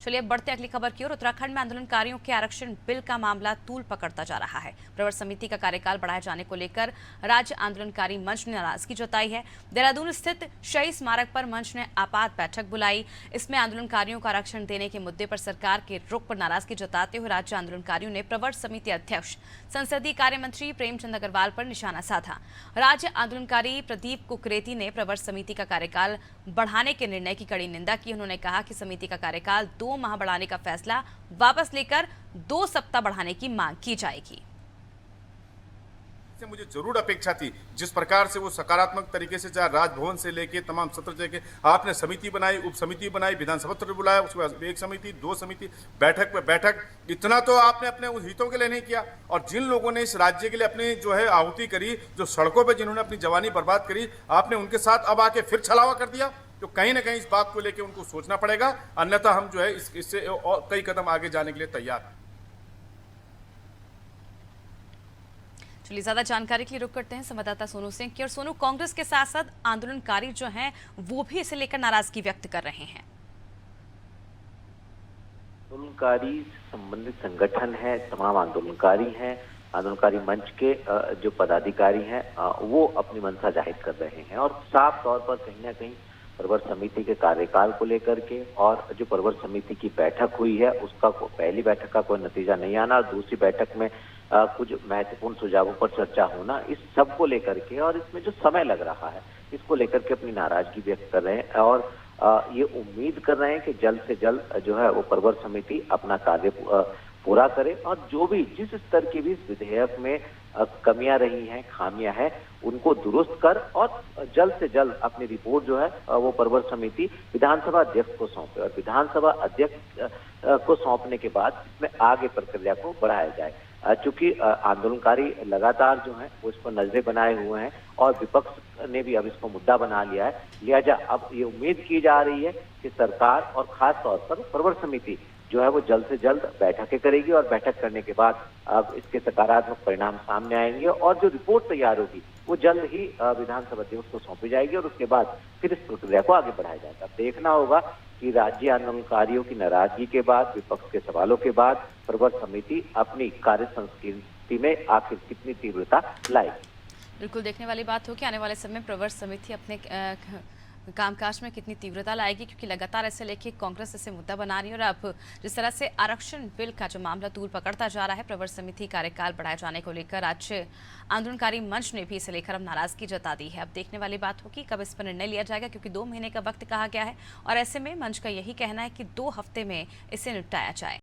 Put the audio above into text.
चलिए बढ़ते अगली खबर की ओर। उत्तराखंड में आंदोलनकारियों के आरक्षण बिल का मामला तूल पकड़ता जा रहा है। प्रवर समिति का कार्यकाल बढ़ाए जाने को लेकर राज्य आंदोलनकारी मंच ने नाराजगी जताई है। देहरादून स्थित शहीद स्मारक पर मंच ने आपात बैठक बुलाई। इसमें आंदोलनकारियों को आरक्षण देने के मुद्दे पर सरकार के रुख पर नाराजगी जताते हुए राज्य आंदोलनकारियों ने प्रवर समिति अध्यक्ष संसदीय कार्य मंत्री प्रेमचंद अग्रवाल पर निशाना साधा। राज्य आंदोलनकारी प्रदीप कुकरेती ने प्रवर समिति का कार्यकाल बढ़ाने के निर्णय की कड़ी निंदा की। उन्होंने कहा कि समिति का कार्यकाल 2 माह बढ़ाने का फैसला वापस लेकर 2 सप्ताह बढ़ाने की मांग की जाएगी। से मुझे जरूर अपेक्षा थी, जिस प्रकार से वो सकारात्मक तरीके से चाहे राजभवन से लेके तमाम सत्र लेके आपने समिति बनाई, उप समिति बनाई, विधानसभा सत्र बुलाया, उसके बाद एक समिति, 2 समिति, बैठक पे बैठक, इतना तो आपने अपने उन हितों के लिए नहीं किया। और जिन लोगों ने इस राज्य के लिए अपनी जो है आहुति करी, जो सड़कों पर जिन्होंने अपनी जवानी बर्बाद करी, आपने उनके साथ अब आके फिर छलावा कर दिया। तो कहीं ना कहीं इस बात को लेकर उनको सोचना पड़ेगा, अन्यथा हम जो है इससे और कई कदम आगे जाने के लिए तैयार हैं। चलिए ज्यादा जानकारी के लिए रुक करते हैं संवाददाता सोनू सिंह की। और सोनू, कांग्रेस के साथ साथ आंदोलनकारी जो हैं वो भी इसे लेकर नाराजगी व्यक्त कर रहे हैं। आंदोलनकारी संबंधित संगठन है, तमाम आंदोलनकारी हैं, आंदोलनकारी मंच के जो पदाधिकारी हैं वो अपनी मंशा जाहिर कर रहे हैं और साफ तौर पर कहीं ना कहीं प्रवर समिति के कार्यकाल को लेकर के और जो प्रवर समिति की बैठक हुई है उसका पहली बैठक का कोई नतीजा नहीं आना और दूसरी बैठक में कुछ महत्वपूर्ण सुझावों पर चर्चा होना, इस सब को लेकर के और इसमें जो समय लग रहा है इसको लेकर के अपनी नाराजगी व्यक्त कर रहे हैं और ये उम्मीद कर रहे हैं कि जल्द से जल्द जो है वो प्रवर समिति अपना कार्य पूरा करे और जो भी जिस स्तर की भी इस विधेयक में कमियां रही हैं, खामियां हैं, उनको दुरुस्त कर और जल्द से जल्द अपनी रिपोर्ट जो है वो प्रवर समिति विधानसभा अध्यक्ष को सौंपे और विधानसभा अध्यक्ष को सौंपने के बाद इसमें आगे प्रक्रिया को बढ़ाया जाए। चूंकि आंदोलनकारी लगातार जो है वो इस पर नजरें बनाए हुए हैं और विपक्ष ने भी अब इसको मुद्दा बना लिया है, लिहाजा अब ये उम्मीद की जा रही है कि सरकार और खास तौर पर प्रवर समिति जो है वो जल्द से जल्द बैठकें करेगी और बैठक करने के बाद अब इसके सकारात्मक परिणाम सामने आएंगे और जो रिपोर्ट तैयार होगी वो जल्द ही विधानसभा अध्यक्ष को सौंपी जाएगी और उसके बाद फिर इस प्रक्रिया को आगे बढ़ाया जाएगा। देखना होगा कि राज्य आंदोलनकारियों की नाराजगी के बाद, विपक्ष के सवालों के बाद प्रवर समिति अपनी कार्य संस्कृति में आखिर कितनी तीव्रता लाएगी। बिल्कुल देखने वाली बात हो कि आने वाले समय में प्रवर समिति अपने कामकाज में कितनी तीव्रता लाएगी, क्योंकि लगातार ऐसे लेके कांग्रेस इसे मुद्दा बना रही है। और अब जिस तरह से आरक्षण बिल का जो मामला तूल पकड़ता जा रहा है, प्रवर समिति कार्यकाल बढ़ाए जाने को लेकर राज्य आंदोलनकारी मंच ने भी इसे लेकर अब नाराजगी जता दी है। अब देखने वाली बात होगी कब इस पर निर्णय लिया जाएगा, क्योंकि 2 महीने का वक्त कहा गया है और ऐसे में मंच का यही कहना है कि 2 हफ्ते में इसे निपटाया जाए।